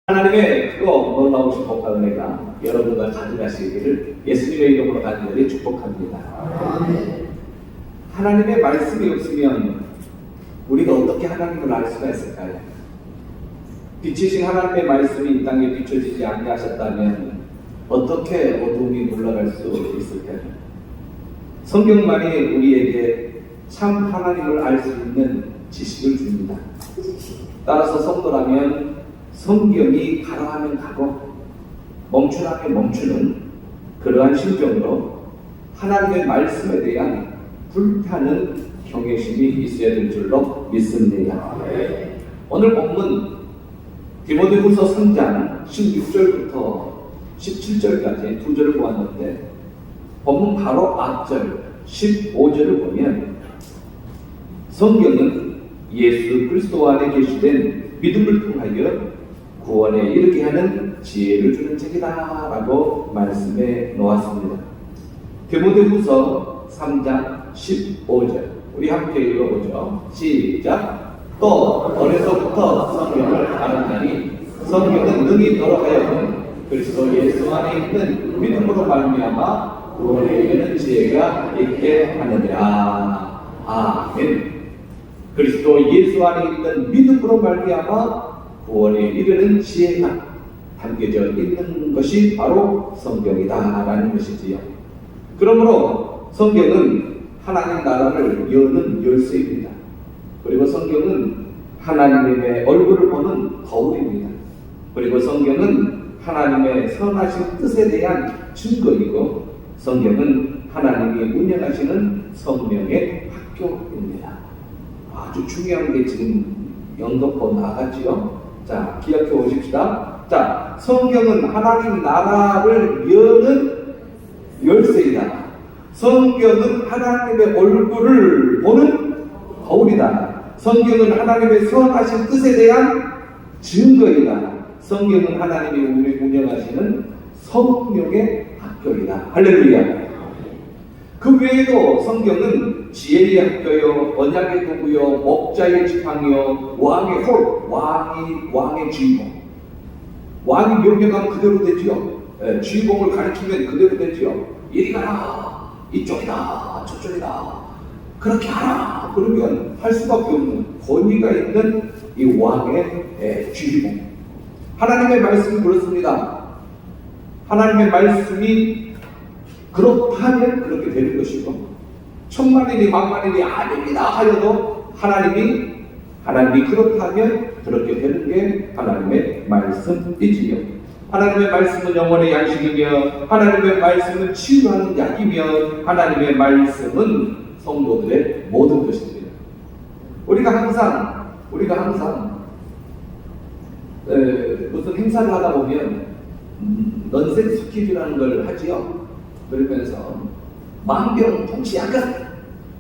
하나님의 그거 놀라우신 복과 은혜가 여러분과 가져가시기를 예수님의 이름으로 간절히 축복합니다. 하나님의 말씀이 없으면 우리가 어떻게 하나님을 알 수가 있을까요? 빛이신 하나님의 말씀이 이 땅에 비춰지지 않게 하셨다면 어떻게 어둠이 물러갈 수 있을까요? 성경만이 우리에게 참 하나님을 알 수 있는 지식을 줍니다. 따라서 성도라면 성경이 가라하면 가고 멈추라면 멈추는 그러한 심정으로 하나님의 말씀에 대한 불타는 경외심이 있어야 될 줄로 믿습니다. 오늘 본문 디모데후서 3장 16절부터 17절까지 두 절을 보았는데 본문 바로 앞절 15절을 보면 성경은 예수 그리스도 안에 계시된 믿음을 통하여 구원에 이르게 하는 지혜를 주는 책이다 라고 말씀해 놓았습니다. 디모데후서 3장 15절 우리 함께 읽어보죠. 시작. 또 어려서부터 성경을 알았나니 성경은 능히 돌아가여 그리스도 예수 안에 있는 믿음으로 말미암아 구원에 이르는 지혜가 있게 하느니라. 아멘. 그리스도 예수 안에 있는 믿음으로 말미암아 구원에 이르는 지혜가 담겨져 있는 것이 바로 성경이다라는 것이지요. 그러므로 성경은 하나님 나라를 여는 열쇠입니다. 그리고 성경은 하나님의 얼굴을 보는 거울입니다. 그리고 성경은 하나님의 선하신 뜻에 대한 증거이고 성경은 하나님이 운영하시는 성령의 학교입니다. 아주 중요한 게 지금 연극본 나갔지요. 자, 기억해 오십시다. 자, 성경은 하나님 나라를 여는 열쇠이다. 성경은 하나님의 얼굴을 보는 거울이다. 성경은 하나님의 선하신 뜻에 대한 증거이다. 성경은 하나님이 운영하시는 성령의 학교이다. 할렐루야. 그 외에도 성경은 지혜의 학교요, 언약의 도구요, 목자의 지팡이요, 왕의 홀, 왕의 주인공. 왕이 명령하면 그대로 되지요. 주인공을 가리키면 그대로 되지요. 이리 가라, 이쪽이다, 저쪽이다. 그렇게 하라. 그러면 할 수밖에 없는 권위가 있는 이 왕의 주인공. 하나님의 말씀이 그렇습니다. 하나님의 말씀이 그렇다면 그렇게 되는 것이고 천만인이 만만인이 아닙니다 하여도 하나님이 그렇다면 그렇게 되는 게 하나님의 말씀이지요. 하나님의 말씀은 영혼의 양식이며 하나님의 말씀은 치유하는 약이며 하나님의 말씀은 성도들의 모든 것입니다. 우리가 항상 무슨 행사를 하다 보면 넌센스 퀴즈라는 걸 하지요. 그러면서 만병통치약은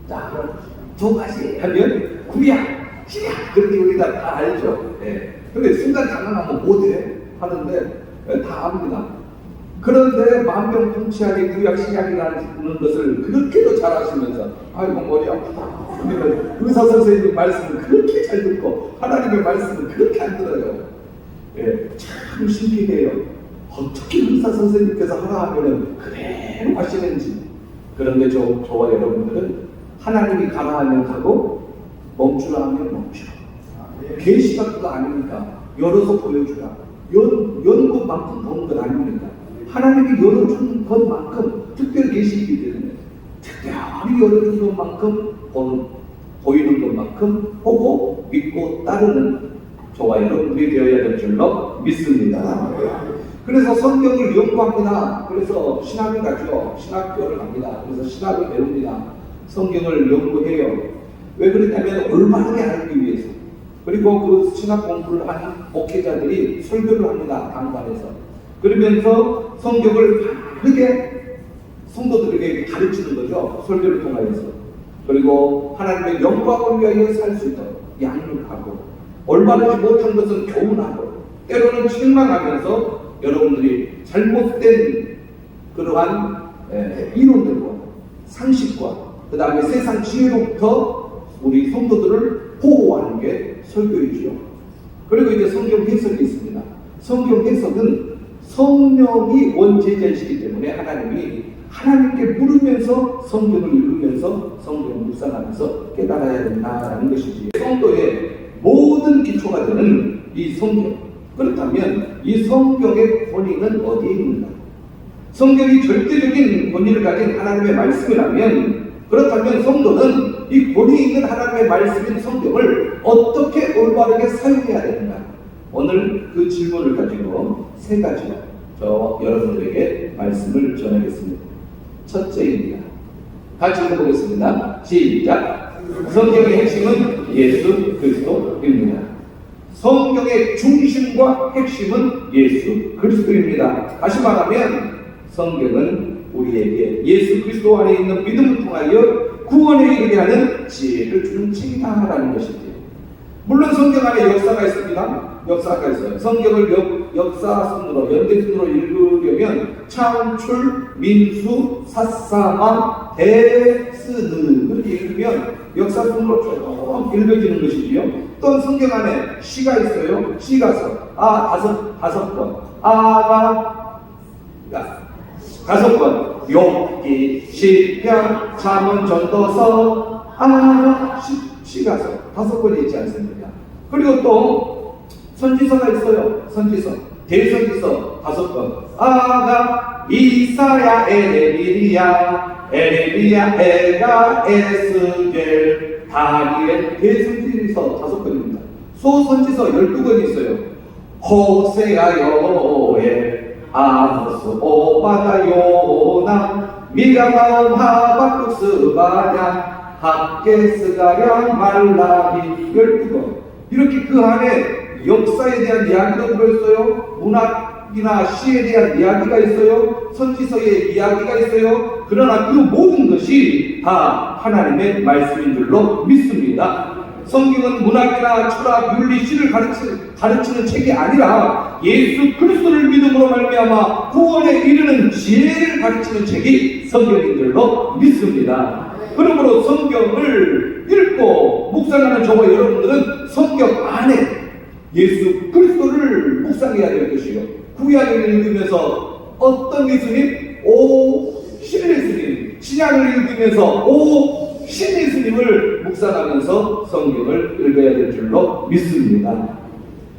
자 그럼 두 가지 하면 구약, 신약 그렇게 우리가 다 알죠. 근데 순간 당황하면 못해 하는데 다 압니다. 그런데 만병통치약의 구약, 신약이라는 것을 그렇게도 잘 아시면서 아이고 머리 아프다. 그러면 의사 선생님 말씀을 그렇게 잘 듣고 하나님의 말씀을 그렇게 안 들어요. 참 신기해요. 어떻게 의사 선생님께서 하라 하면은 그대로 하시는지. 그런데 저와 여러분들은 하나님이 가라 하면 가고 멈추라 하면 멈추라. 계시가 그거 아닙니까? 열어서 보여주라. 연 것만큼 보는 것 아닙니까? 하나님이 열어준 것만큼 특별히 계시기 때문에 특별히 열어준 것만큼 보이는 것만큼 보고 믿고 따르는 저와 여러분들이 되어야 될 줄로 믿습니다. 그래서 성경을 연구합니다. 그래서 신학을 가죠. 신학교를 갑니다. 그래서 신학을 배웁니다. 성경을 연구해요. 왜 그러냐면 올바르게 알기 위해서. 그리고 그 신학 공부를 하는 목회자들이 설교를 합니다. 강단에서. 그러면서 성경을 바르게 성도들에게 가르치는 거죠. 설교를 통하여서. 그리고 하나님의 영광을 위하여 살 수 있도록 양육하고 올바르지 못한 것은 교훈하고 때로는 책망하면서 여러분들이 잘못된 그러한 이론들과 상식과 그 다음에 세상 지혜로부터 우리 성도들을 보호하는 게 설교이지요. 그리고 이제 성경 해석이 있습니다. 성경 해석은 성령이 원제자이시기 때문에 하나님이 하나님께 물으면서 성경을 읽으면서 성경을 묵상하면서 깨달아야 된다라는 것이지. 성도의 모든 기초가 되는 이 성경, 그렇다면 이 성경의 권위는 어디에 있는가? 성경이 절대적인 권위를 가진 하나님의 말씀이라면, 그렇다면 성도는 이 권위 있는 하나님의 말씀인 성경을 어떻게 올바르게 사용해야 되는가? 오늘 그 질문을 가지고 세 가지로 여러분들에게 말씀을 전하겠습니다. 첫째입니다. 같이 읽어보겠습니다. 시작. 성경의 핵심은 예수 그리스도입니다. 성경의 중심과 핵심은 예수 그리스도입니다. 다시 말하면 성경은 우리에게 예수 그리스도 안에 있는 믿음을 통하여 구원에 이르게 하는 지혜를 주는 책이다라는 것이지. 물론 성경 안에 역사가 있습니다. 역사가 있어요. 성경을 역사순으로, 연대순으로 읽으려면 창출, 민수, 사사마, 대스는 읽으면 역사순으로 쭉 읽어지는 것이지요. 또 성경 안에 시가 있어요. 시가서 다섯 번, 아가 다섯 번, 욥기, 시편, 잠언, 전도서, 시가서 다섯 번이 있지 않습니까? 그리고 또 선지서가 있어요. 선지서, 대선지서 다섯 번, 아가, 이사야, 에레미야, 에가, 에스겔, 다니엘, 대선지서 다섯 번입니다. 소선지서 12번이 있어요. 호세아, 요엘, 아모스, 오바다, 요나, 미가마음, 하박국, 스바냐, 학계, 스가랴, 말라기 12번. 이렇게 그 안에 역사에 대한 이야기도 들어있어요. 문학이나 시에 대한 이야기가 있어요. 선지서의 이야기가 있어요. 그러나 그 모든 것이 다 하나님의 말씀인 줄로 믿습니다. 성경은 문학이나 철학, 윤리, 시를 가르치는 책이 아니라 예수 그리스도를 믿음으로 말미암아 구원에 이르는 지혜를 가르치는 책이 성경인 줄로 믿습니다. 그러므로 성경을 읽고 묵상하는 저와 여러분들은 성경 안에 예수 그리스도를 묵상해야 될 것이요. 구약을 읽으면서 어떤 예수님? 오 신의 예수님. 신약을 읽으면서 오 신의 예수님을 묵상하면서 성경을 읽어야 될 줄로 믿습니다.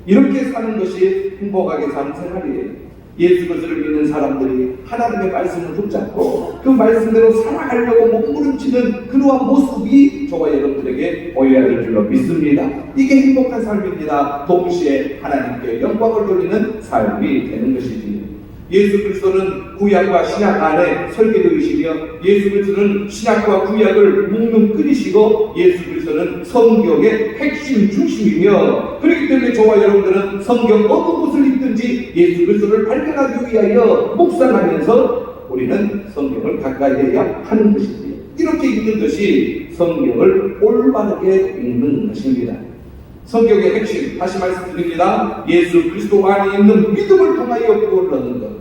이렇게 사는 것이 행복하게 사는 생활이에요. 예수 그리스도를 믿는 사람들이 하나님의 말씀을 붙잡고 그 말씀대로 살아가려고 몸부림치는 그러한 모습이 저와 여러분들에게 보여야 될 줄로 믿습니다. 이게 행복한 삶입니다. 동시에 하나님께 영광을 돌리는 삶이 되는 것이지. 예수 그리스도는 구약과 신약 안에 설계되시며 예수 그리스도는 신약과 구약을 뭉뭉 끊으시고 예수 그리스도는 성경의 핵심 중심이며, 그렇기 때문에 저와 여러분들은 성경 어떤 것을 읽든지 예수 그리스도를 발견하기 위하여 묵상하면서 우리는 성경을 가까이 해야 하는 것입니다. 이렇게 읽는 것이 성경을 올바르게 읽는 것입니다. 성경의 핵심, 다시 말씀드립니다. 예수 그리스도 안에 있는 믿음을 통하여 구원을 얻는 것.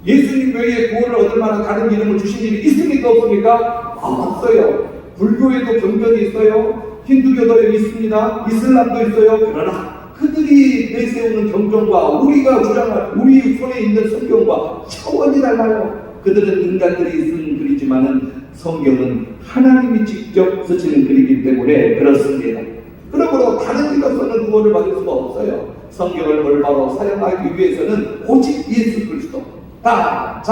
예수님 외에 구원을 얻을 만한 다른 이름을 주신 일이 있습니까? 없습니까? 없어요. 불교에도 경전이 있어요. 힌두교도 있습니다. 이슬람도 있어요. 그러나 그들이 내세우는 경전과 우리가 주장할 우리 손에 있는 성경과 차원이 달라요. 그들은 인간들이 쓴 글이지만은 성경은 하나님이 직접 쓰시는 글이기 때문에 그렇습니다. 그러므로 다른 이로서는 구원을 받을 수가 없어요. 성경을 올바로 사용하기 위해서는 오직 예수 그리스도. 자,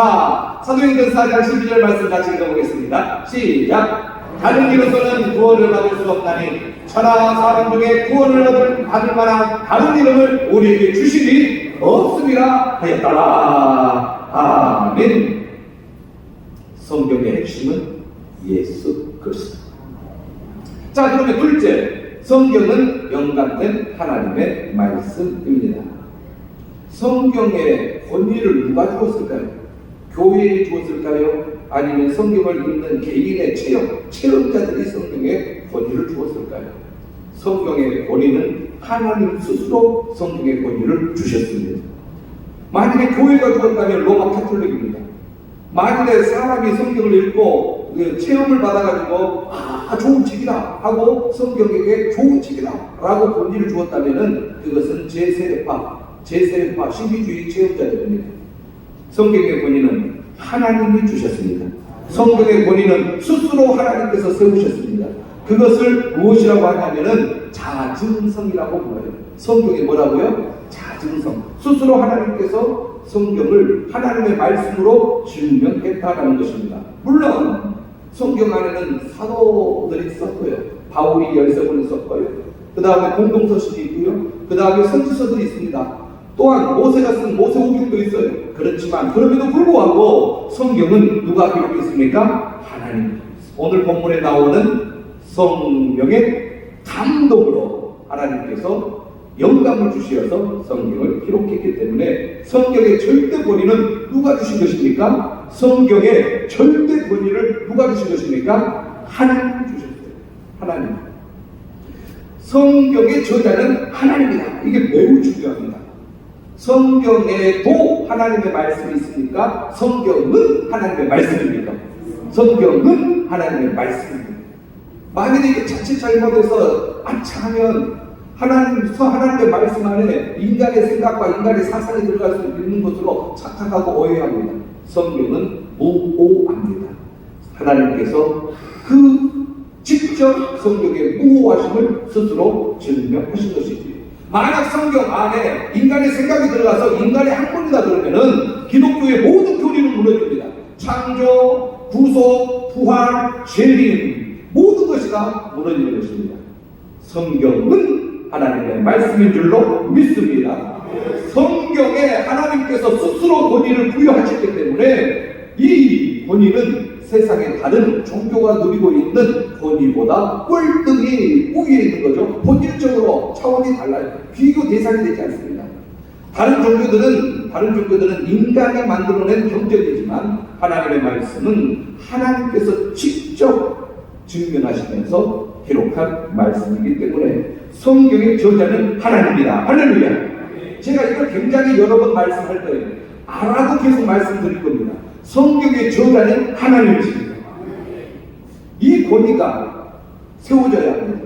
사도행전 4장 12절 말씀 같이 읽어보겠습니다. 시작. 다른 이로서는 구원을 받을 수 없나니 천하 사람 중에 구원을 받을 만한 다른 이름을 우리에게 주시니 없음이라 하였더라. 아멘. 성경의 핵심은 예수 그리스도. 자, 그러면 둘째, 성경은 영감된 하나님의 말씀입니다. 성경의 권위를 누가 주었을까요? 교회에 주었을까요? 아니면 성경을 읽는 개인의 체험자들이 성경의 권위를 주었을까요? 성경의 권위는 하나님 스스로 성경의 권위를 주셨습니다. 만약에 교회가 주었다면 로마 카톨릭입니다. 만약에 사람이 성경을 읽고 체험을 받아가지고 좋은 책이다 하고 성경에게 좋은 책이다 라고 권위를 주었다면 그것은 제세력파, 제세파 신비주의 체험자들입니다. 성경의 권위는 하나님이 주셨습니다. 성경의 권위는 스스로 하나님께서 세우셨습니다. 그것을 무엇이라고 하냐면은 자증성이라고 불러요. 성경이 뭐라고요? 자증성. 스스로 하나님께서 성경을 하나님의 말씀으로 증명했다라는 것입니다. 물론 성경 안에는 사도들이 썼고요. 바울이 13권을 썼고요. 그 다음에 공동서신이 있고요. 그 다음에 선지서들이 있습니다. 또한 모세가 쓴 모세오경도 있어요. 그렇지만 그럼에도 불구하고 성경은 누가 기록했습니까? 하나님. 오늘 본문에 나오는 성경의 감동으로 하나님께서 영감을 주시어서 성경을 기록했기 때문에 성경의 절대 권위는 누가 주신 것입니까? 성경의 절대 권위를 누가 주신 것입니까? 하나님이 주셨어요. 하나님. 성경의 저자는 하나님이다. 이게 매우 중요합니다. 성경에도 하나님의 말씀이 있으니까 성경은 하나님의 말씀입니다. 성경은 하나님의 말씀입니다. 만약에 이게 자칫 잘못해서 아차하면 하나님의 말씀 안에 인간의 생각과 인간의 사상이 들어갈 수 있는 것으로 착각하고 오해합니다. 성경은 무오합니다. 하나님께서 직접 성경의 무오하심을 스스로 증명하신 것이지. 만약 성경 안에 인간의 생각이 들어가서 인간의 학문이다 그러면은 기독교의 모든 교리는 무너집니다. 창조, 구속, 부활, 재림 모든 것이 다 무너지는 것입니다. 성경은 하나님의 말씀인 줄로 믿습니다. 성경에 하나님께서 스스로 권위를 부여하셨기 때문에 이 권위는 세상의 다른 종교가 누리고 있는 권위보다 꼴등이 위에 있는 거죠. 본질적으로 차원이 달라요. 비교 대상이 되지 않습니다. 다른 종교들은 인간이 만들어낸 경전이지만 하나님의 말씀은 하나님께서 직접 증명하시면서 기록한 말씀이기 때문에 성경의 저자는 하나님이다. 할렐루야. 제가 이걸 굉장히 여러 번 말씀할 거예요. 알아도 계속 말씀드릴 겁니다. 성경의 저자는 하나님이십니다. 이 권위가 세워져야 합니다.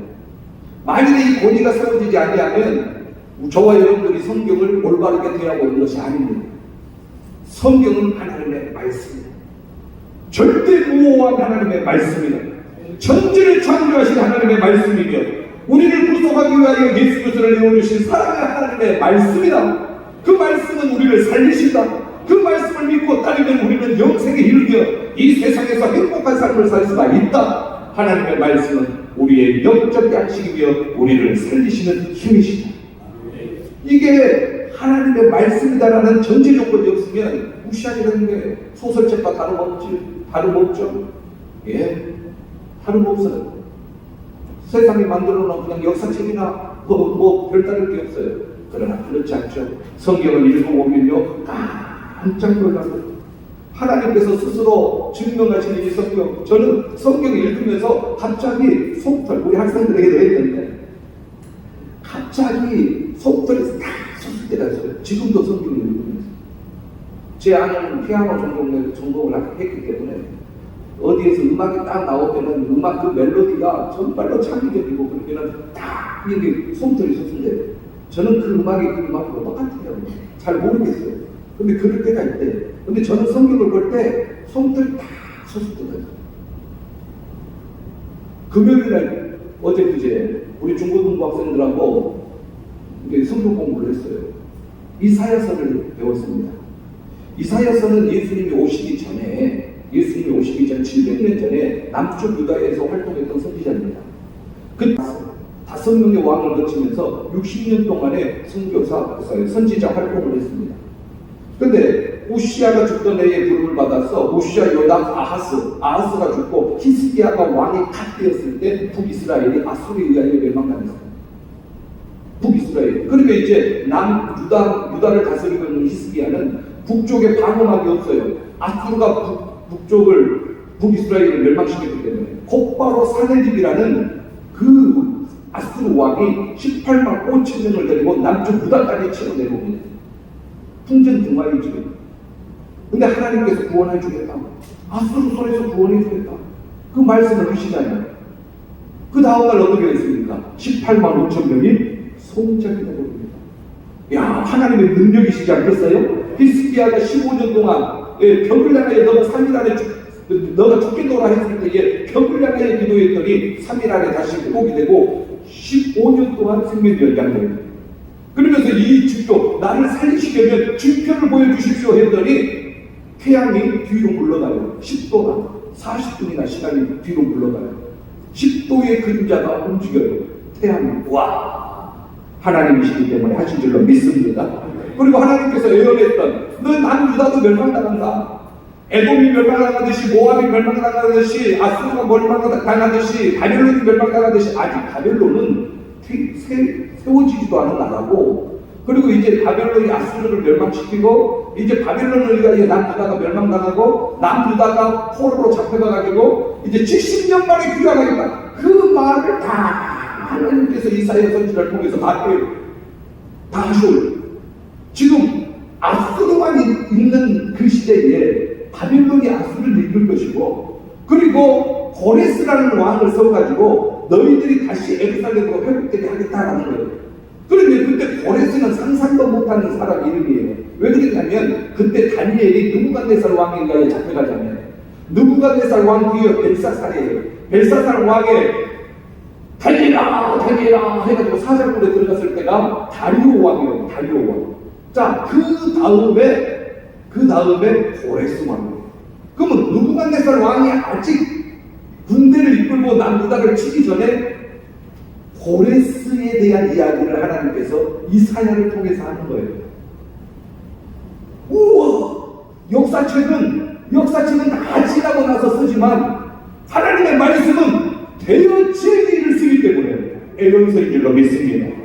만일에 이 권위가 세워지지 아니하면 저와 여러분들이 성경을 올바르게 대하고 있는 것이 아닙니다. 성경은 하나님의 말씀입니다. 절대 무오한 하나님의 말씀입니다. 천지를 창조하신 하나님의 말씀이며 우리를 구속하기 위하여 예수 그리스도를 내어주신 사랑의 하나님의 말씀이다. 그 말씀은 우리를 살리신다. 그 말씀을 믿고 따르면 우리는 영생에 이르며 이 세상에서 행복한 삶을 살 수가 있다. 하나님의 말씀은 우리의 영적 양식이며 우리를 살리시는 힘이시다. 이게 하나님의 말씀이다라는 전제 조건이 없으면 무시하게 게 소설책과 다름없죠. 예, 다름없어요. 세상이 만들어놓은 그냥 역사책이나 뭐 별다를 게 없어요. 그러나 그렇지 않죠. 성경을 읽어보면요 깜짝 놀랍니다. 하나님께서 스스로 증명하시는 이 성경, 저는 성경을 읽으면서 갑자기 속털, 우리 학생들에게도 했는데 갑자기 속털이 딱 섰을 때가 있어요. 지금도 성경을 읽으면서 제 아내는 피아노 전공을 했기 때문에 어디에서 음악이 딱 나오면은 음악 그 멜로디가 정말로 창의적이고 그러면은 딱 이게 손털이 섰는데 저는 그 음악으로 똑같아요. 잘 모르겠어요. 근데 그럴 때가 있대. 근데 저는 성경을 볼 때 손털이 딱 섰을 때가 있어요. 금요일날 어제 그제 우리 중고등부 학생들하고 성경 공부를 했어요. 이사야서를 배웠습니다. 이사야서는 예수님이 오시기 전 700년 전에 남쪽 유다에서 활동했던 선지자입니다. 그 5명의 왕을 거치면서 60년 동안의 선지자 활동을 했습니다. 그런데 우시아가 죽던 해에 부름을 받아서 우시아 요담 아하스가 죽고 히스기야가 왕이 갓 되었을 때 북이스라엘이 아수르에 의하여 멸망당했습니다. 북이스라엘. 그러니까 이제 유다를 다스리고 있는 히스기야는 북쪽에 방어막이 없어요. 아수르가 북이스라엘을 멸망시켰기 때문에 곧바로 사네립이라는 그 아수르 왕이 18만 5천 명을 데리고 남쪽 유다까지 치러 내려옵니다. 풍전등화이죠. 근데 하나님께서 구원해 주겠다. 아수르 손에서 구원해 주겠다. 그 말씀을 하시잖아요. 그 다음날 어떻게 했습니까? 18만 5천 명이 송장이 되어버립니다. 야, 하나님의 능력이시지 않겠어요? 히스기야가 15년 동안 벽을 향하여 너가 3일 안에 너가 죽겠노라 했을 때에 벽을 향하여 기도했더니 3일 안에 다시 회복이 되고 15년 동안 생명이 연장돼요. 그러면서 이 주표, 나를 살리시려면 주표를 보여주십시오 했더니 태양이 뒤로 물러가요. 10도나 40분이나 시간이 뒤로 물러가요. 10도의 그림자가 움직여요. 태양이 와, 하나님이시기 때문에 하신 줄로 믿습니다. 그리고 하나님께서 예언했던 너 남유다도 멸망당한다. 에돔이 멸망당하듯이 모압이 멸망당하듯이 아수르가 멸망당하듯이 바벨론이 멸망당하듯이 아직 바벨론은 세워지지도 않은 나라고, 그리고 이제 바벨론이 아수르를 멸망시키고 이제 바벨론을 위하여 남유다가 멸망당하고 남유다가 포로로 잡혀가가지고 이제 70년 만에 귀환하겠다. 그 말을 다 하나님께서 이사야 선지자를 통해서 다 하셔요. 지금 아수르만 있는 그 시대에 바벨론이 아수르를 이끌 것이고, 그리고 고레스라는 왕을 세워가지고 너희들이 다시 예루살렘으로 회복되게 하겠다라는 거예요. 그런데 그때 고레스는 상상도 못하는 사람 이름이에요. 왜 그랬냐면 그때 다니엘이 느부갓네살 왕인가에 잡혀가자면 느부갓네살 왕 뒤에 벨사살이에요. 벨사살 왕의 달리라 해가지고 사자굴에 들어갔을 때가 다리오 왕이에요. 다리오 왕. 자, 그 다음에 고레스 왕이에요. 그러면 느부갓네살 왕이 아직 군대를 이끌고 남유다를 치기 전에 고레스에 대한 이야기를 하나님께서 이사야를 통해서 하는 거예요. 우와! 역사책은 다 지나고 나서 쓰지만 하나님의 말씀은 되어진 일을 쓰기 때문에 예언서인 줄로 믿습니다.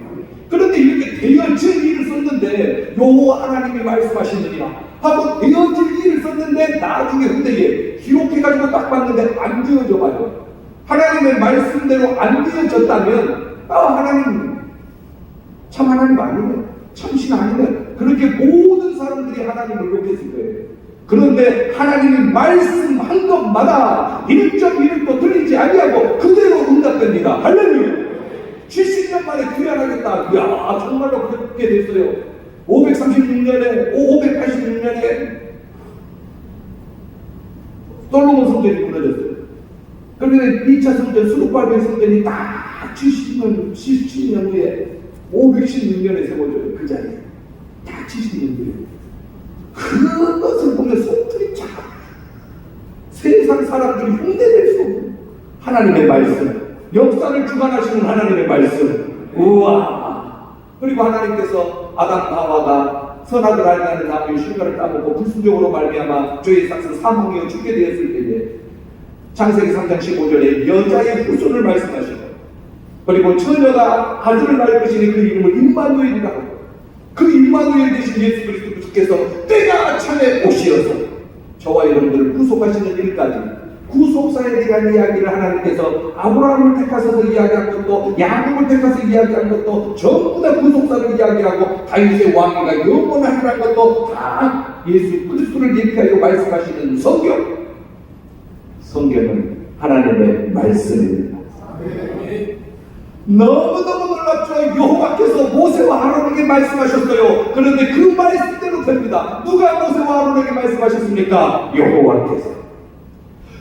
그런데 이렇게 되어진 일을 썼는데 여호와 하나님이 말씀하시느니라 하고 되어진 일을 썼는데 나중에 후대에 기록해가지고 딱 봤는데 안 되어져 봐요. 하나님의 말씀대로 안 되어졌다면 하나님 참 하나님 아니네, 참신 아니네, 그렇게 모든 사람들이 하나님을 욕했을 거예요. 그런데 하나님이 말씀한 것마다 1.1도 틀리지 아니하고 그대로 응답됩니다. 할렐루야. 70년 만에 귀환하겠다. 이야, 정말로 그렇게 됐어요. 586년에 솔로몬 성전이 무너졌어요. 그런데 2차 성전 스룹바벨 성전이 딱 70년 후에 516년에 세워져요. 그 자리에 딱 70년 후에. 그것을 보면 속들이 참 세상 사람들이 흉내낼 수 없는 하나님의 말씀, 역사를 주관하시는 하나님의 말씀. 우와. 그리고 하나님께서 아담 하와가 선악을 알게 나무의 실과를 따먹고 불순종으로 말미암아 죄의 삭은 사망이여 죽게 되었을 때에 창세기 3장 15절에 여자의 후손을 말씀하시고, 그리고 처녀가 아들을 낳을 것이니 그 이름을 임마누엘이라 하고, 그 임마누엘 되신 예수 그리스도께서 때가 참에 오시어서 저와 여러분들을 구속하시는 일까지 구속사에 대한 이야기를 하나님께서 아브라함을 택하셔서 이야기한 것도, 야곱을 택하서 이야기한 것도 전부 다 구속사를 이야기하고 다윗의 왕위가 영원하리라는 것도 다 예수 그리스도를 얘기하여 말씀하시는 성경은 하나님의 말씀입니다. 너무너무 놀랍죠. 여호와께서 모세와 아론에게 말씀하셨어요. 그런데 그 말씀대로 됩니다. 누가 모세와 아론에게 말씀하셨습니까?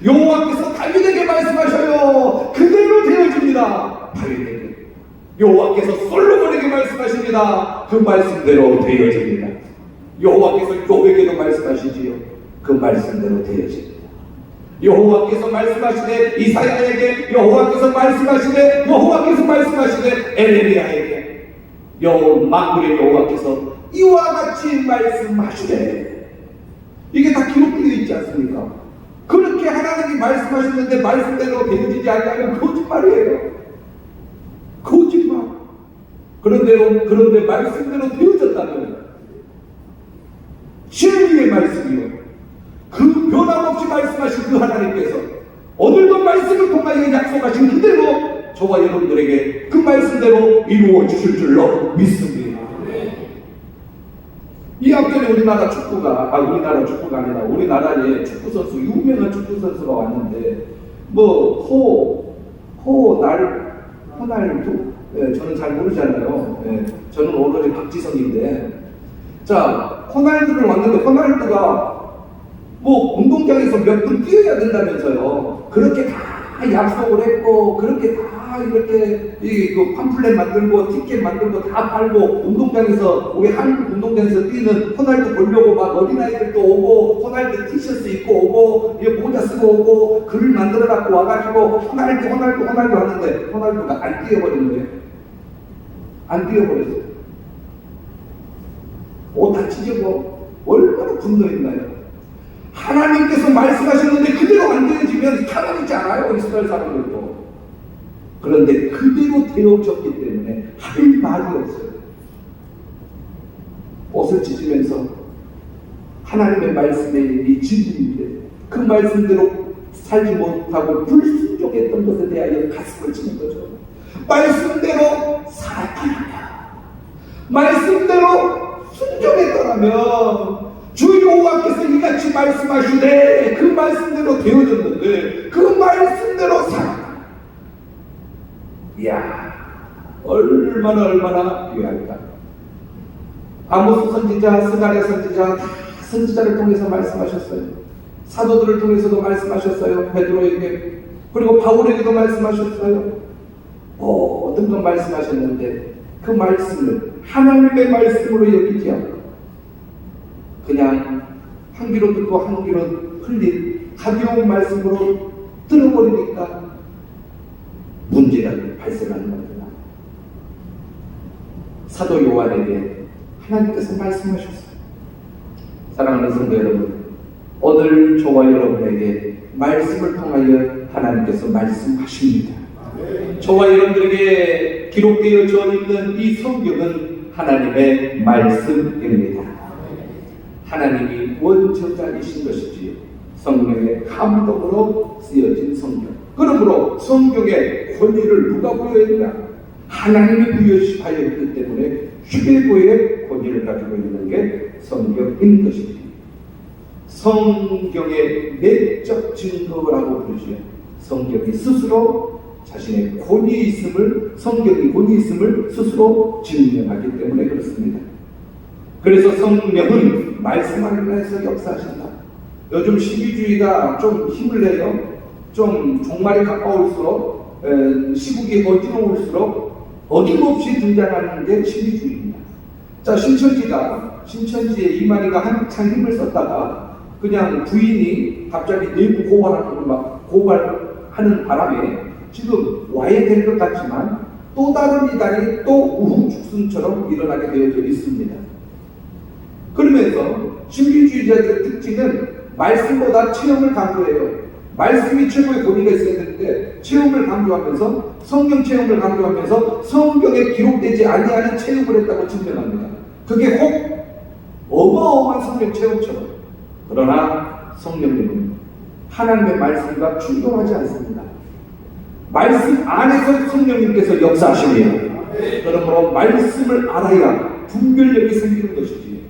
여호와께서 다윗에게 말씀하셔요. 그대로 되어집니다. 다윗에게. 여호와께서 솔로몬에게 말씀하십니다. 그 말씀대로 되어집니다. 여호와께서 욥에게도 말씀하시지요. 그 말씀대로 되어집니다. 여호와께서 말씀하시되 이사야에게, 여호와께서 말씀하시되 에레미야에게, 만군의 여호와께서 이와 같이 말씀하시되, 이게 다 기록되어 있지 않습니까? 그렇게 하나님이 말씀하셨는데 말씀대로 되어지지 않으면 거짓말이에요. 거짓말. 그런데 말씀대로 되어졌다면 진리의 말씀이요, 그 변함없이 말씀하신 그 하나님께서 오늘도 말씀을 통하여 약속하신 그대로 저와 여러분들에게 그 말씀대로 이루어 주실 줄로 믿습니다. 이 앞전에 우리나라 축구가 아니라 우리나라에 축구선수, 유명한 축구선수가 왔는데 호날두? 저는 잘 모르잖아요. 네, 저는 오로지 박지성인데, 자, 호날두를 왔는데 호날두가 뭐 운동장에서 몇 분 뛰어야 된다면서요. 그렇게 다 약속을 했고, 그렇게 다 이렇게 그 팜플렛 만들고 티켓 만들고 다 팔고, 운동장에서 우리 한국 운동장에서 뛰는 호날두 보려고 막 어린아이들도 오고, 호날두 티셔츠 입고 오고, 모자 쓰고 오고, 글을 만들어 갖고 와가지고 호날두 하는데 호날두가 안 뛰어버린 거예요. 안 뛰어버렸어요. 다 찢어고 얼마나 분노했나요? 하나님께서 말씀하셨는데 그대로 안 되어지면 가만히 있지 않아요, 이스라엘 사람들도. 그런데 그대로 되어졌기 때문에 할 말이 없어요. 옷을 찢으면서 하나님의 말씀에 이 진리인데 그 말씀대로 살지 못하고 불순종했던 것에 대하여 가슴을 치는 거죠. 말씀대로 살아야, 말씀대로 순종했더라면 주 여호와께서 이같이 말씀하시되 그 말씀대로 되어졌는데 그 말씀대로 살아가. 이야, 얼마나 귀할까. 아모스 선지자, 스가랴 선지자, 다 선지자를 통해서 말씀하셨어요. 사도들을 통해서도 말씀하셨어요. 베드로에게, 그리고 바울에게도 말씀하셨어요. 모든 것 말씀하셨는데 그 말씀을 하나님의 말씀으로 여기지 않고 그냥 한 귀로 듣고 한 귀로 흘린 가벼운 말씀으로 들어버리니까 문제가 발생하는 겁니다. 사도 요한에게 하나님께서 말씀하셨어요. 사랑하는 성도 여러분, 오늘 저와 여러분에게 말씀을 통하여 하나님께서 말씀하십니다. 저와 여러분들에게 기록되어져 있는 이 성경은 하나님의 말씀입니다. 하나님이 원저자이신 것이지요. 성령의 감동으로 쓰여진 성경. 그러므로 성경의 권위를 누가 부여했냐? 하나님이 부여하였기 때문에 최고의 권위를 가지고 있는 게 성경인 것이지요. 성경의 내적 증거라고 부르지요. 성경이 스스로 자신의 권위 있음을, 성경이 권위 있음을 스스로 증명하기 때문에 그렇습니다. 그래서 성령은 말씀하기로 해서 역사하신다. 요즘 신비주의가 좀 힘을 내요. 좀 종말이 가까울수록, 시국이 어지러울수록 어김없이 등장하는 게 신비주의입니다. 자, 신천지의 이만희가 한창 힘을 썼다가 그냥 부인이 갑자기 내부 고발하는 바람에 지금 와야 될 것 같지만 또 다른 이단이 또 우후죽순처럼 일어나게 되어져 있습니다. 그러면서 신비주의자들의 특징은 말씀보다 체험을 강조해요. 말씀이 최고의 권위가 있어야 되는데 체험을 강조하면서, 성경 체험을 강조하면서 성경에 기록되지 아니하는 체험을 했다고 증명합니다. 그게 혹 어마어마한 성경 체험처럼. 그러나 성령님은 하나님의 말씀과 충돌하지 않습니다. 말씀 안에서 성령님께서 역사하십니다. 그러므로 말씀을 알아야 분별력이 생기는 것이지.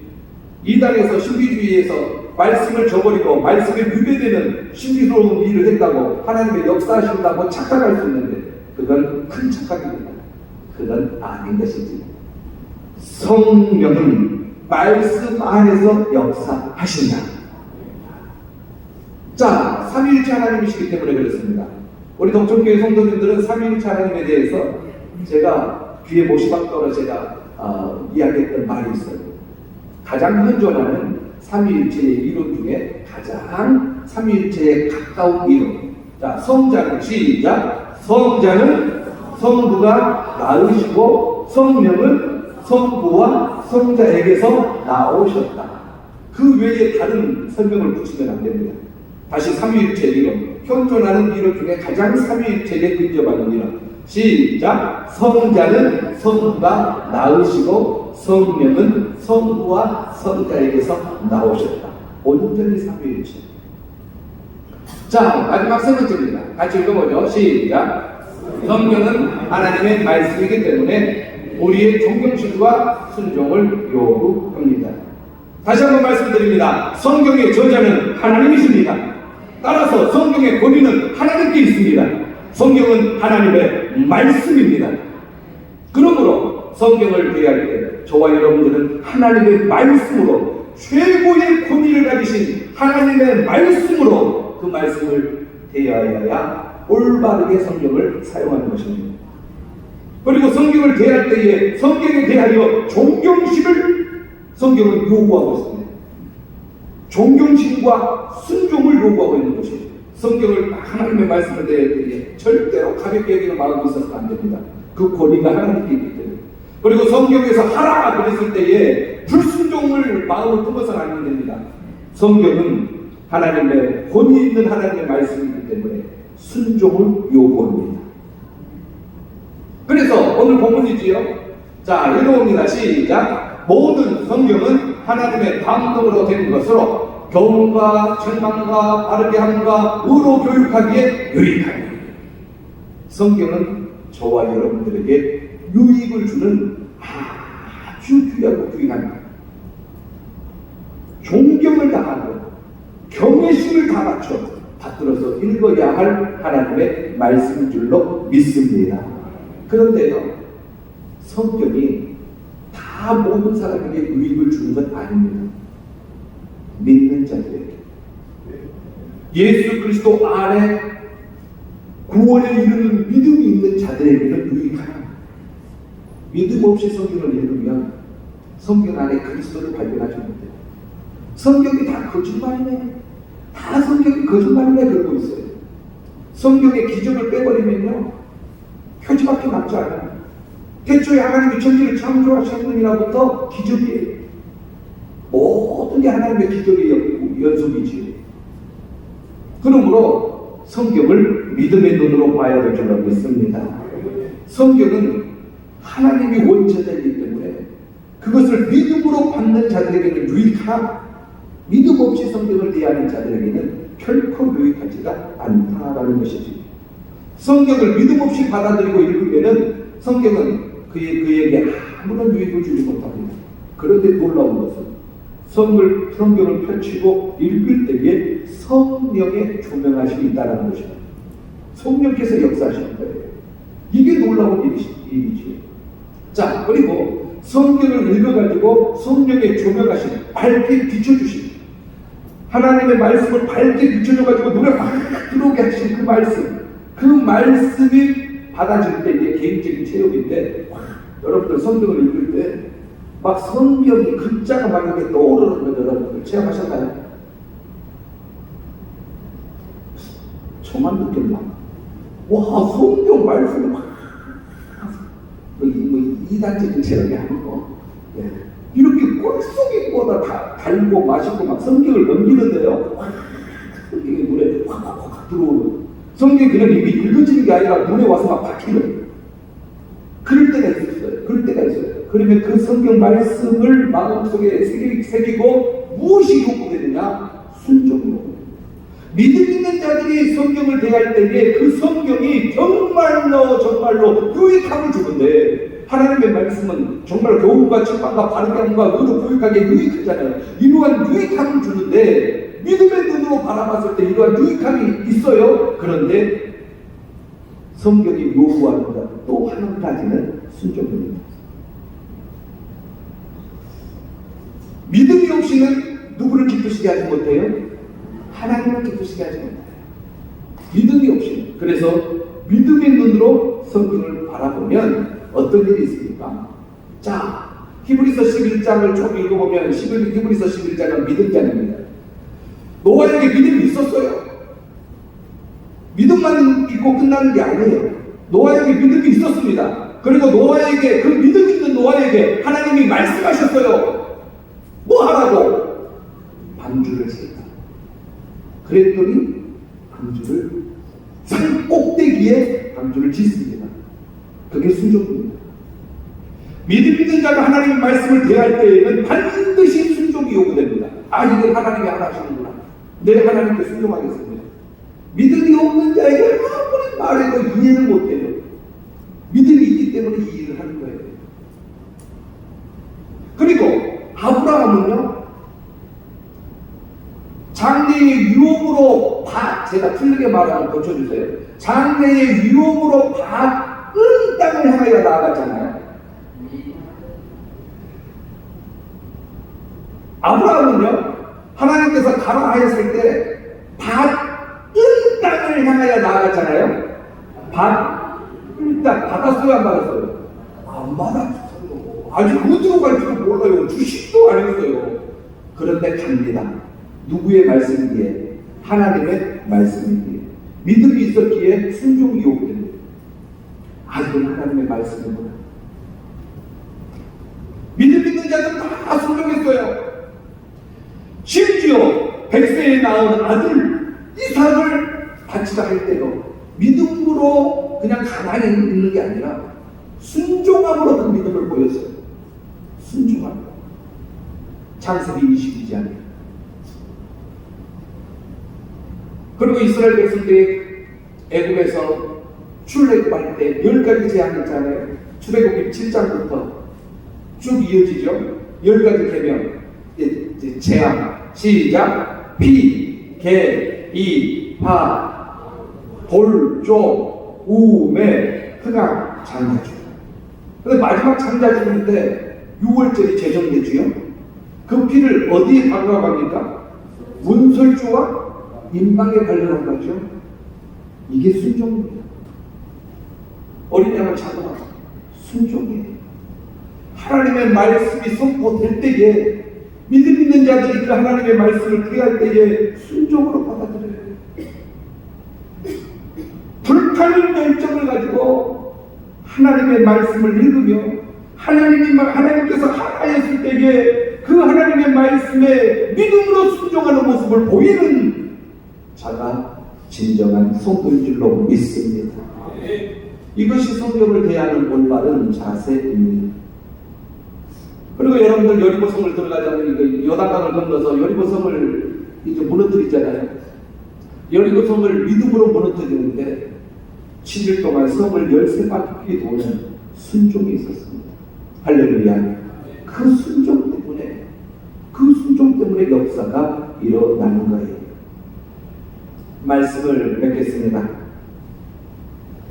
이단에서 신비주의에서 말씀을 저버리고 말씀에 유배되는 신비로운 일을 했다고 하나님의 역사하신다고 착각할 수 있는데 그건 큰 착각입니다. 그건 아닌 것이지. 성령은 말씀 안에서 역사하신다. 자, 삼위일체 하나님이시기 때문에 그렇습니다. 우리 동천교회 성도님들은 삼위일체 하나님에 대해서 제가 귀에 못이 박도록 제가 이야기했던 말이 있어요. 가장 현존하는 삼위일체의 이론 중에 가장 삼위일체에 가까운 이론. 자, 성자는 시작. 성자는 성부가 낳으시고 성령은 성부와 성자에게서 나오셨다. 그 외에 다른 설명을 붙이면 안 됩니다. 다시 삼위일체 이론, 현존하는 이론 중에 가장 삼위일체에 근접하는 이론. 시작. 성자는 성부가 낳으시고 성령은 성부와 성자에게서 나오셨다. 온전히 삼위일체. 자, 마지막 세 번째입니다. 같이 읽어보죠. 시작. 성경은 하나님의 말씀이기 때문에 우리의 존경심과 순종을 요구합니다. 다시 한번 말씀드립니다. 성경의 저자는 하나님이십니다. 따라서 성경의 권위는 하나님께 있습니다. 성경은 하나님의 말씀입니다. 그러므로 성경을 대할 때 저와 여러분들은 하나님의 말씀으로 최고의 권위를 가지신 하나님의 말씀으로 그 말씀을 대하여야 올바르게 성경을 사용하는 것입니다. 그리고 성경을 대할 때에 성경에 대하여 존경심을 성경은 요구하고 있습니다. 존경심과 순종을 요구하고 있는 것입니다. 성경을 하나님의 말씀을 대할 때에 절대로 가볍게 여기는 말하고 있어서는 안 됩니다. 그 권위가 하나님께 있기 때문에. 그리고 성경에서 하라 그랬을 때에 불순종을 마음을 품어서는 안 됩니다. 성경은 하나님의 권위 있는 하나님의 말씀이기 때문에 순종을 요구합니다. 그래서 오늘 본문이지요. 자, 읽어봅니다. 시작. 모든 성경은 하나님의 감동으로 된 것으로 교훈과 책망과 바르게 함과 의로 교육하기에 유익하니. 성경은 저와 여러분들에게 유익을 주는 아주 귀하고 귀한 존경을 다하고 경외심을 다 갖춰 받들어서 읽어야 할 하나님의 말씀인 줄로 믿습니다. 그런데요, 성경이 다 모든 사람에게 유익을 주는 건 아닙니다. 믿는 자들에게, 예수 그리스도 안에 구원에 이르는 믿음이 있는 자들에게는 유익하다. 믿음 없이 성경을 읽으면 성경 안에 그리스도를 발견하지 못해요. 성경이 다 거짓말이네. 다 성경이 거짓말이네 그러고 있어요. 성경의 기적을 빼버리면요, 표지밖에 남지 않아요. 태초에 하나님이 천지를 창조하셨느니라부터 기적이에요. 모든 게 하나님의 기적의 연속이지. 그러므로 성경을 믿음의 눈으로 봐야 될 줄로 믿습니다. 성경은 하나님이 원체되기 때문에 그것을 믿음으로 받는 자들에게는 유익하나 믿음 없이 성경을 대하는 자들에게는 결코 유익하지가 않다라는 것이지. 성경을 믿음 없이 받아들이고 읽으면은 성경은 그에게 아무런 유익을 주지 못합니다. 그런데 놀라운 것은 성경을 펼치고 읽을 때에 성령의 조명하심이 있다는 것입니다. 성령께서 역사하시는 거예요. 이게 놀라운 일이지. 자, 그리고 성경을 읽어가지고 성령의 조명하심, 밝게 비춰주심, 하나님의 말씀을 밝게 비춰줘가지고 눈에 확 들어오게 하신 그 말씀, 그 말씀이 받아질 때 이게 개인적인 체험인데, 여러분들 성경을 읽을 때 막 성경이 글자가 막 이렇게 떠오르는 거 여러분들 체험하셨나요? 저만 느꼈나? 와, 성경 말씀이 막 이단적인 체험이 아니고, 이렇게 꼴속이보다 다 달고 맛있고 막 성경을 넘기는데요, 성경이 눈에 확 들어오는, 성경이 그냥 입이 읽어지는 게 아니라 눈에 와서 막 박히는 그럴 때가 있었어요. 그럴 때가 있어요. 그러면 그 성경 말씀을 마음속에 새기고 무엇이 요구되느냐? 순종으로. 믿음 있는 자들이 성경을 대할 때에 그 성경이 정말로 유익함을 주는데, 하나님의 말씀은 정말 교훈과 책망과 바르게 함과 의로 교육하게 유익하잖아요. 이러한 유익함을 주는데 믿음의 눈으로 바라봤을 때 이러한 유익함이 있어요. 그런데 성경이 요구하는 것 또 한 가지는 순종입니다. 믿음이 없이는 누구를 기쁘시게 하지 못해요? 하나님을 기쁘시게 하지 못해요. 믿음이 없이는. 그래서 믿음의 눈으로 성경을 바라보면 어떤 일이 있습니까? 자, 히브리서 11장을 쭉 읽어보면 히브리서 11장은 믿음장입니다. 노아에게 믿음이 있었어요. 믿음만 있고 끝나는 게 아니에요. 노아에게 믿음이 있었습니다. 그리고 노아에게, 그 믿음 있는 노아에게 하나님이 말씀하셨어요. 뭐 하라고? 방주를 짓다. 그랬더니 방주를 산 꼭대기에 방주를 짓습니다. 그게 순종입니다. 믿음 있는 자가 하나님의 말씀을 대할 때에는 반드시 순종이 요구됩니다. 아, 이걸 하나님이 하시는구나. 내 하나님께 순종하겠습니다. 믿음이 없는 자에게 아무리 말해도 이해를 못해요. 믿음이 있기 때문에 이해를 하는 거예요. 그리고 아브라함은요, 장래의 유업으로 제가 틀리게 말하면 고쳐주세요. 장래의 유업으로 은 땅을 향하여 나아갔잖아요. 아브라함은요, 하나님께서 가라 하였을 때 밭은 땅을 향하여 나아갔잖아요. 밭은 땅 받았어요, 안 받았어요? 안 받았어요. 아직 어디로 갈지도 몰라요. 주식도 안 했어요. 그런데 갑니다. 누구의 말씀이기에? 하나님의 말씀이기에. 믿음이 있었기에 순종이 오거든요. 아, 이건 하나님의 말씀이구나. 믿음 있는 자들은 다 순종했어요. 심지어 100세에 낳은 아들 이삭을 바치자 할 때도 믿음으로 그냥 가만히 있는 게 아니라 순종함으로 그 믿음을 보였어요. 순종함. 창세기 20이지 않아요. 그리고 이스라엘 백성들이 애굽에서 출애굽할 때 10가지 제한이 있잖아요. 출애굽기 7장부터 쭉 이어지죠. 10가지 계명. 재앙. 시작. 피, 개, 이, 파, 돌, 쪽, 우, 매, 흑암, 장자주. 근데 마지막 장자주인데 6월절이 제정되지요. 그 피를 어디에 바르라고 합니까? 문설주와 임방에 바르라고 하죠. 이게 순종입니다. 어린 양을 잡아라. 순종이에요. 하나님의 말씀이 선포될 때에 믿음 있는 자들이 그 하나님의 말씀을 그리할 때에 순종으로 받아들여요. 불타는 열정을 가지고 하나님의 말씀을 읽으며 하나님께서 하나였을 때에 그 하나님의 말씀에 믿음으로 순종하는 모습을 보이는 자가 진정한 성도인 줄로 믿습니다. 이것이 성경을 대하는 올바른 자세입니다. 그리고 여러분들 여리고성을 들어가자면 요단강을 건너서 여리고성을 이제 무너뜨리잖아요. 여리고성을 믿음으로 무너뜨리는데 7일 동안 성을 13바퀴 도는 순종이 있었습니다. 할렐루야. 그 순종 때문에 역사가 일어나는 거예요. 말씀을 맺겠습니다.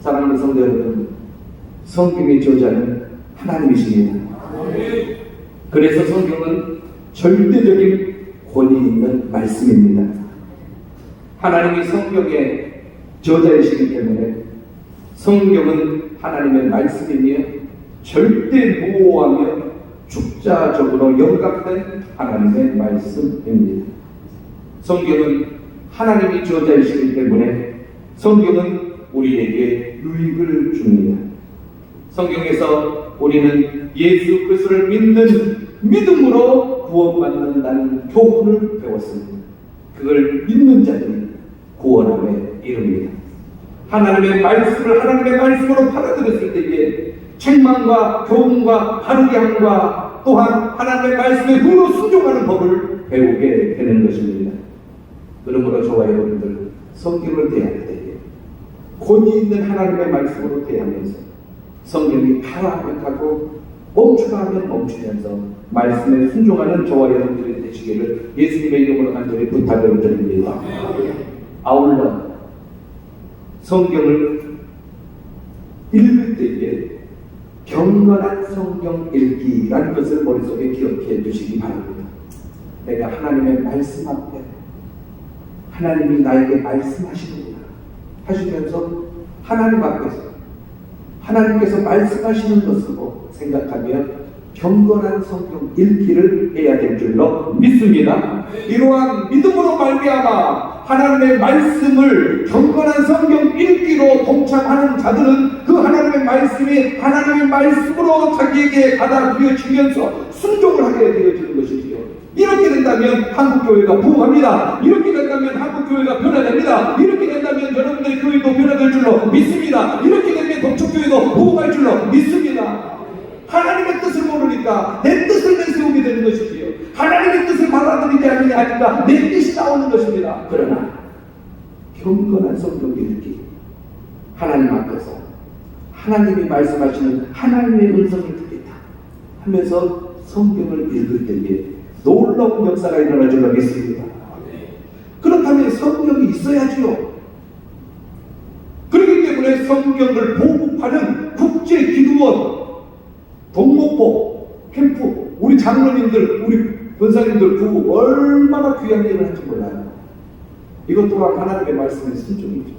사랑하는 성도 여러분, 성경의 저자는 하나님이십니다. 그래서 성경은 절대적인 권위 있는 말씀입니다. 하나님이 성경의 저자이시기 때문에 성경은 하나님의 말씀이며 절대 무오하며 축자적으로 영각된 하나님의 말씀입니다. 성경은 하나님이 저자이시기 때문에 성경은 우리에게 유익을 줍니다. 성경에서 우리는 예수 그리스도를 믿는 믿음으로 구원받는다는 교훈을 배웠습니다. 그걸 믿는 자들이 구원함에 이릅니다. 하나님의 말씀으로 받아들였을 때에 책망과 교훈과 바르게 함과 또한 하나님의 말씀에 눈으로 순종하는 법을 배우게 되는 것입니다. 그러므로 저와 여러분들 성경을 대할 때에 권위 있는 하나님의 말씀으로 대하면서 성경이 가라 하면 가고 멈추라 하면 멈추면서 말씀에 순종하는 저와 여러분들이 되시기를 예수님의 이름으로 간절히 부탁을 드립니다. 아울러 성경을 읽을 때에 경건한 성경 읽기라는 것을 머릿속에 기억해 주시기 바랍니다. 내가 하나님의 말씀 앞에 하나님이 나에게 말씀하시는구나 하시면서 하나님 앞에서 하나님께서 말씀하시는 것으로 생각하며 경건한 성경 읽기를 해야 될 줄로 믿습니다. 이러한 믿음으로 말미암아 하나님의 말씀을 경건한 성경 읽기로 동참하는 자들은 그 하나님의 말씀이 하나님의 말씀으로 자기에게 받아들여지면서 순종을 하게 되어지는 것이지요. 이렇게 된다면 한국교회가 부흥합니다. 이렇게 된다면 한국교회가 변화됩니다. 이렇게 된다면 여러분들의 교회도 변화될 줄로 믿습니다. 이렇게 되면 동쪽교회도 부흥할 줄로 믿습니다. 하나님의 뜻을 모르니까 내 뜻을 내세우게 되는 것이지요. 하나님의 뜻을 받아들이지 않으니까 내 뜻이 나오는 것입니다. 그러나 경건한 성경 읽기, 하나님 앞에서 하나님이 말씀하시는 하나님의 음성을 듣겠다 하면서 성경을 읽을 때에 놀라운 역사가 일어날 줄로 믿습니다. 그렇다면 성경이 있어야지요. 그렇기 때문에 성경을 보급하는 국제기도원, 동목보, 캠프, 우리 장로님들, 우리 권사님들 부부 얼마나 귀한 일을 할지 몰라요. 이것 또한 하나님의 말씀의 순종이죠.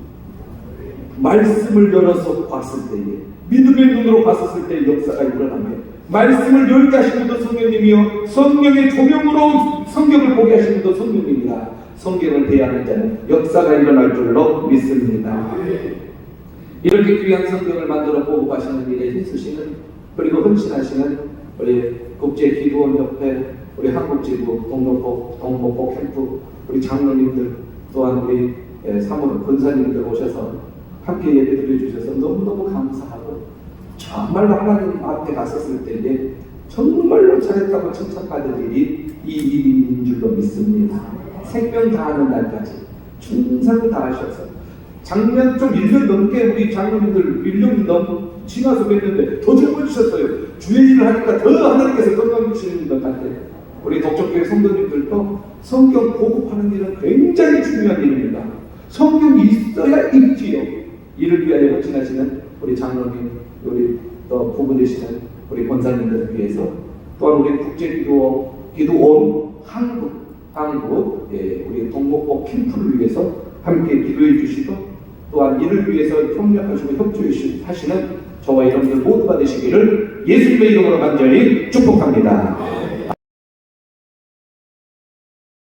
말씀을 열어서 봤을 때에, 믿음의 눈으로 봤을 때 역사가 일어나면, 말씀을 열게 하신 분도 성령님이요, 성령의 조명으로 성경을 보게 하신 분도 성령님이라, 성경을 대하는 자는 역사가 일어날 줄로 믿습니다. 이렇게 귀한 성경을 만들어 보고 가시는 일에 힘쓰시는, 그리고 헌신하시는 우리 국제기도원협회, 우리 한국지구 동목포 캠프, 우리 장로님들, 또한 우리 사모님 권사님들 오셔서 함께 예배드려 주셔서 너무너무 감사하고, 정말로 하나님 앞에 갔었을 때에 정말로 잘했다고 칭찬받을 일이 이 일인 줄로 믿습니다. 생명 다하는 날까지 충성을 다하셔서 작년 좀 1년 넘게 우리 장로님들 1년 넘 지나서 뵀는데 더 젊어지셨어요. 주의 일을 하니까 더 하나님께서 건강 주시는 것 같아요. 우리 독촉교회 성도님들도 성경 보급하는 일은 굉장히 중요한 일입니다. 성경이 있어야 읽지요. 이를 위하여 헌신하시는 우리 장로님, 우리 또 부부 되시는 우리 권사님들을 위해서, 또한 우리 국제기도원 한국 우리 동목포 캠프를 위해서 함께 기도해 주시고, 또한 이를 위해서 협력하시고 협조하시는 저와 여러분들 모두가 되시기를 예수님의 이름으로 간절히 축복합니다.